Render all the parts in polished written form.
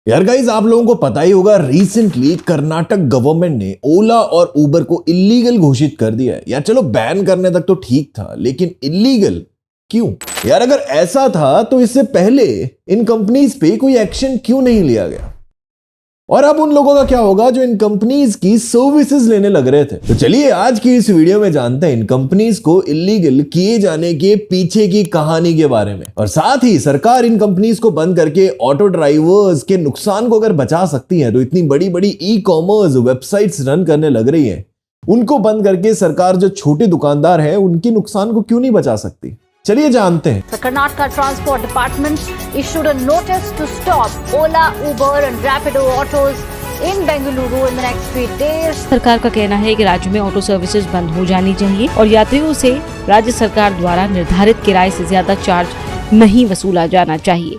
यार गाइस, आप लोगों को पता ही होगा रिसेंटली कर्नाटक गवर्नमेंट ने ओला और उबर को इलीगल घोषित कर दिया है। यार चलो बैन करने तक तो ठीक था, लेकिन इलीगल क्यों? यार अगर ऐसा था तो इससे पहले इन कंपनीज पे कोई एक्शन क्यों नहीं लिया गया? और अब उन लोगों का क्या होगा जो इन कंपनीज की सर्विसेज लेने लग रहे थे? तो चलिए आज की इस वीडियो में जानते हैं इन कंपनीज को इलीगल किए जाने के पीछे की कहानी के बारे में, और साथ ही सरकार इन कंपनीज को बंद करके ऑटो ड्राइवर्स के नुकसान को अगर बचा सकती है तो इतनी बड़ी बड़ी ई कॉमर्स वेबसाइट्स रन करने लग रही है, उनको बंद करके सरकार जो छोटे दुकानदार है उनके नुकसान को क्यों नहीं बचा सकती? चलिए जानते हैं। The Karnataka Transport Department issued a notice to stop Ola, Uber and Rapido autos in Bengaluru in the next 3 days. सरकार का कहना है कि राज्य में ऑटो सर्विसेज बंद हो जानी चाहिए और यात्रियों से राज्य सरकार द्वारा निर्धारित किराए से ज्यादा चार्ज नहीं वसूला जाना चाहिए।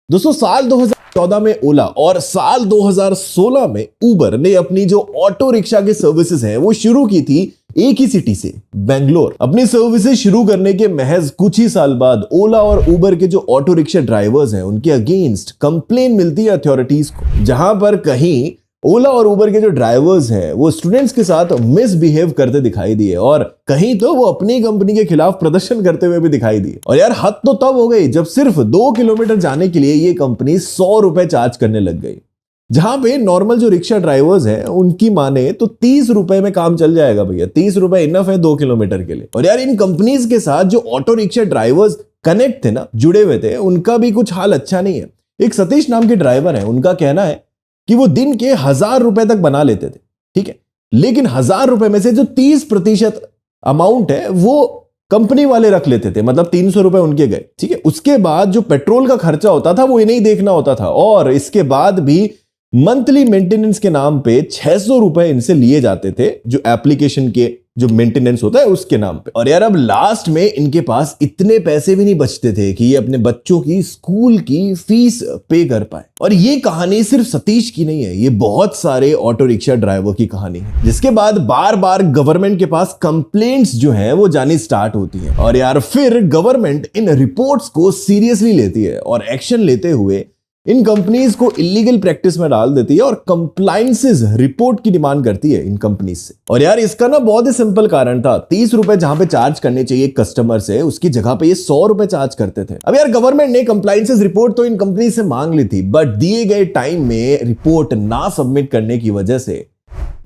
दोस्तों, साल 2014 में ओला और साल 2016 में उबर ने अपनी जो ऑटो रिक्शा की सर्विसेज है वो शुरू की थी एक ही सिटी से, बेंगलोर। अपनी सर्विसेज शुरू करने के महज कुछ ही साल बाद ओला और उबर के जो ऑटो रिक्शा ड्राइवर्स हैं उनके अगेंस्ट कंप्लेन मिलती है अथॉरिटीज को, जहां पर कहीं ओला और उबर के जो ड्राइवर्स हैं वो स्टूडेंट्स के साथ मिसबिहेव करते दिखाई दिए और कहीं तो वो अपनी कंपनी के खिलाफ प्रदर्शन करते हुए भी दिखाई दिए। और यार हद तो तब हो गई जब सिर्फ 2 किलोमीटर जाने के लिए ये कंपनी 100 रुपए चार्ज करने लग गई, जहां पे नॉर्मल जो रिक्शा ड्राइवर्स हैं उनकी माने तो 30 रुपए में काम चल जाएगा भैया। 30 रुपए इनफ है 2 किलोमीटर के लिए। और यार इन कंपनीज के साथ जो ऑटो रिक्शा ड्राइवर्स कनेक्ट थे ना, जुड़े हुए थे, उनका भी कुछ हाल अच्छा नहीं है। एक सतीश नाम के ड्राइवर है, उनका कहना है कि वो दिन के 1000 रुपए तक बना लेते थे, ठीक है, लेकिन 1000 रुपए में से जो 30% अमाउंट है वो कंपनी वाले रख लेते थे, मतलब 300 रुपए उनके गए, ठीक है। उसके बाद जो पेट्रोल का खर्चा होता था वो इन्हें देखना होता था, और इसके बाद भी मंथली मेंटेनेंस के नाम पे 600 रुपए इनसे लिए जाते थे, जो एप्लीकेशन के जो मेंटेनेंस होता है उसके नाम पे। और यार अब लास्ट में इनके पास इतने पैसे भी नहीं बचते थे कि ये अपने बच्चों की स्कूल की फीस पे कर पाए। और ये कहानी सिर्फ सतीश की नहीं है, ये बहुत सारे ऑटो रिक्शा ड्राइवर की कहानी है, जिसके बाद बार बार गवर्नमेंट के पास कंप्लेंट्स जो है वो जानी स्टार्ट होती है। और यार फिर गवर्नमेंट इन रिपोर्ट्स को सीरियसली लेती है और एक्शन लेते हुए इन कंपनीज को इलीगल प्रैक्टिस में डाल देती है और कंप्लायंसेस रिपोर्ट की डिमांड करती है इन कंपनीज से। और यार इसका ना बहुत ही सिंपल कारण था, 30 रुपए जहां पे चार्ज करने चाहिए कस्टमर से, उसकी जगह पे ये 100 रुपए चार्ज करते थे। अब यार गवर्नमेंट ने कंप्लायंसेस रिपोर्ट तो इन कंपनी से मांग ली थी, बट दिए गए टाइम में रिपोर्ट ना सबमिट करने की वजह से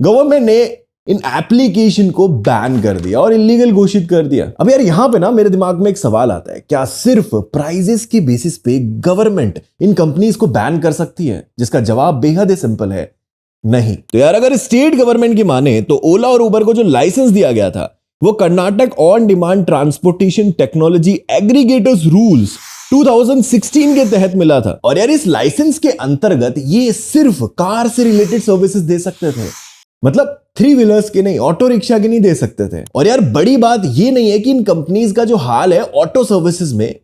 गवर्नमेंट ने इन एप्लीकेशन को बैन कर दिया और इलीगल घोषित कर दिया। अब यार यहां पे ना मेरे दिमाग में एक सवाल आता है, क्या सिर्फ प्राइजेस की बेसिस पे गवर्नमेंट इन कंपनीज को बैन कर सकती है? जिसका जवाब बेहद ही सिंपल है, नहीं। तो यार अगर स्टेट गवर्नमेंट की माने तो ओला और उबर को जो लाइसेंस दिया गया था वो Karnataka on demand transportation technology aggregators rules 2016 के तहत मिला था। और यार इस लाइसेंस के अंतर्गत ये सिर्फ कार से रिलेटेड सर्विसेज दे सकते थे, मतलब 3 व्हीलर्स के नहीं, ऑटो रिक्शा के नहीं दे सकते थे। और यार बड़ी बात ये नहीं है कि इन कंपनीज का जो हाल है ऑटो सर्विसेज में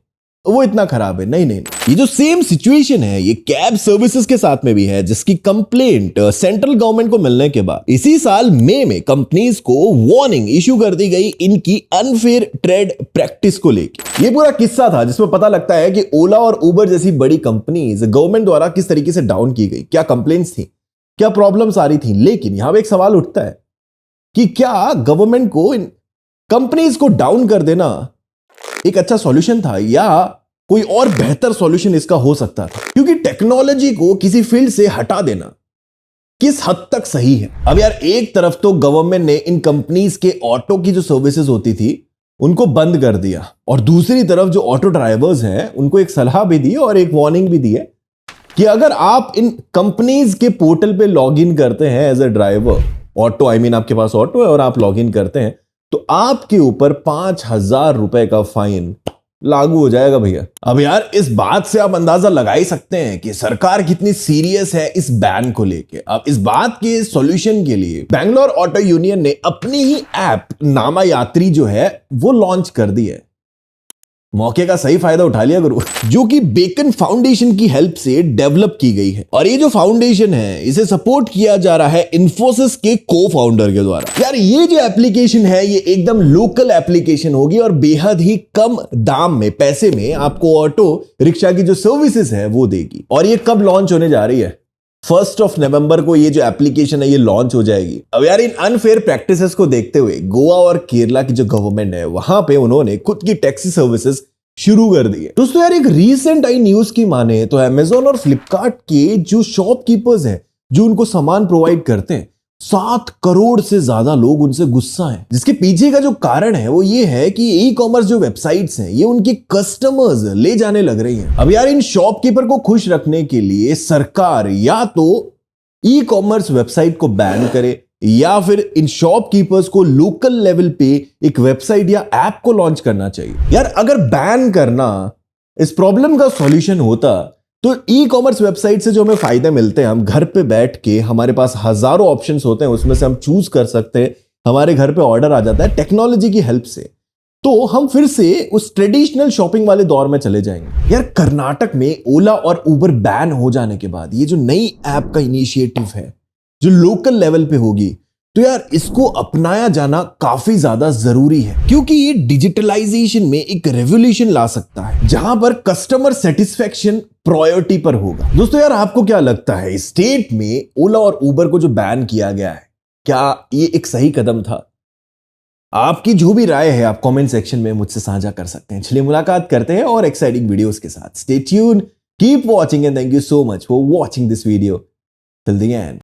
वो इतना खराब है, नहीं, ये जो सेम सिचुएशन है ये कैब सर्विसेज के साथ में भी है, जिसकी कंप्लेंट सेंट्रल गवर्नमेंट को मिलने के बाद इसी साल मई में कंपनीज को वार्निंग इशू कर दी गई इनकी अनफेयर ट्रेड प्रैक्टिस को लेकर। ये पूरा किस्सा था जिसमें पता लगता है कि ओला और उबर जैसी बड़ी कंपनीज गवर्नमेंट द्वारा किस तरीके से डाउन की गई, क्या कंप्लेंट्स थी, क्या प्रॉब्लम्स आ रही थी। लेकिन यहां पे एक सवाल उठता है कि क्या गवर्नमेंट को इन कंपनीज को डाउन कर देना एक अच्छा सॉल्यूशन था, या कोई और बेहतर सॉल्यूशन इसका हो सकता था? क्योंकि टेक्नोलॉजी को किसी फील्ड से हटा देना किस हद तक सही है? अब यार एक तरफ तो गवर्नमेंट ने इन कंपनीज के ऑटो की जो सर्विसेज होती थी उनको बंद कर दिया, और दूसरी तरफ जो ऑटो ड्राइवर्स हैं उनको एक सलाह भी दी और एक वार्निंग भी दी है कि अगर आप इन कंपनीज के पोर्टल पे लॉगिन करते हैं एज अ ड्राइवर, ऑटो आपके पास ऑटो है और आप लॉगिन करते हैं, तो आपके ऊपर 5000 रुपए का फाइन लागू हो जाएगा भैया। अब यार इस बात से आप अंदाजा लगा ही सकते हैं कि सरकार कितनी सीरियस है इस बैन को लेके। अब इस बात के सॉल्यूशन के लिए बैंगलोर ऑटो यूनियन ने अपनी ही ऐप नामा यात्री जो है वो लॉन्च कर दी है। मौके का सही फायदा उठा लिया करो। जो कि बेकन फाउंडेशन की हेल्प से डेवलप की गई है। और ये जो फाउंडेशन है इसे सपोर्ट किया जा रहा है इन्फोसिस के को फाउंडर के द्वारा। यार ये जो एप्लीकेशन है ये एकदम लोकल एप्लीकेशन होगी और बेहद ही कम दाम में, पैसे में आपको ऑटो रिक्शा की जो सर्विसेज है वो देगी। और ये कब लॉन्च होने जा रही है? 1 नवंबर को ये जो एप्लीकेशन है ये लॉन्च हो जाएगी। अब यार इन अनफेयर प्रैक्टिसेस को देखते हुए गोवा और केरला की जो गवर्नमेंट है वहां पे उन्होंने खुद की टैक्सी सर्विसेज शुरू कर दी है। दोस्तों यार एक रीसेंट आई न्यूज की माने तो अमेजोन और फ्लिपकार्ट के जो शॉपकीपर्स हैं जो उनको सामान प्रोवाइड करते हैं 7 करोड़ से ज्यादा लोग उनसे गुस्सा हैं। जिसके पीछे का जो कारण है वो ये है कि ई कॉमर्स जो वेबसाइट्स हैं ये उनके कस्टमर्स ले जाने लग रही हैं। अब यार इन शॉपकीपर को खुश रखने के लिए सरकार या तो ई कॉमर्स वेबसाइट को बैन करे या फिर इन शॉपकीपर्स को लोकल लेवल पे एक वेबसाइट या ऐप को लॉन्च करना चाहिए। यार अगर बैन करना इस प्रॉब्लम का सॉल्यूशन होता तो ई कॉमर्स वेबसाइट से जो हमें फायदे मिलते हैं, हम घर पे बैठ के हमारे पास हजारों ऑप्शंस होते हैं, उसमें से हम चूज कर सकते हैं, हमारे घर पे ऑर्डर आ जाता है टेक्नोलॉजी की हेल्प से, तो हम फिर से उस ट्रेडिशनल शॉपिंग वाले दौर में चले जाएंगे। यार कर्नाटक में ओला और उबर बैन हो जाने के बाद ये जो नई ऐप का इनिशिएटिव है जो लोकल लेवल पे होगी, तो यार इसको अपनाया जाना काफी ज्यादा जरूरी है क्योंकि ये डिजिटलाइजेशन में एक रेवोल्यूशन ला सकता है जहां पर कस्टमर सेटिस्फेक्शन प्रायोरिटी पर होगा। दोस्तों यार आपको क्या लगता है स्टेट में ओला और उबर को जो बैन किया गया है क्या ये एक सही कदम था? आपकी जो भी राय है आप कमेंट सेक्शन में मुझसे साझा कर सकते हैं। चलिए मुलाकात करते हैं और एक्साइटिंग वीडियोस के साथ। Stay tuned, keep watching and thank you so much for watching this video till the end.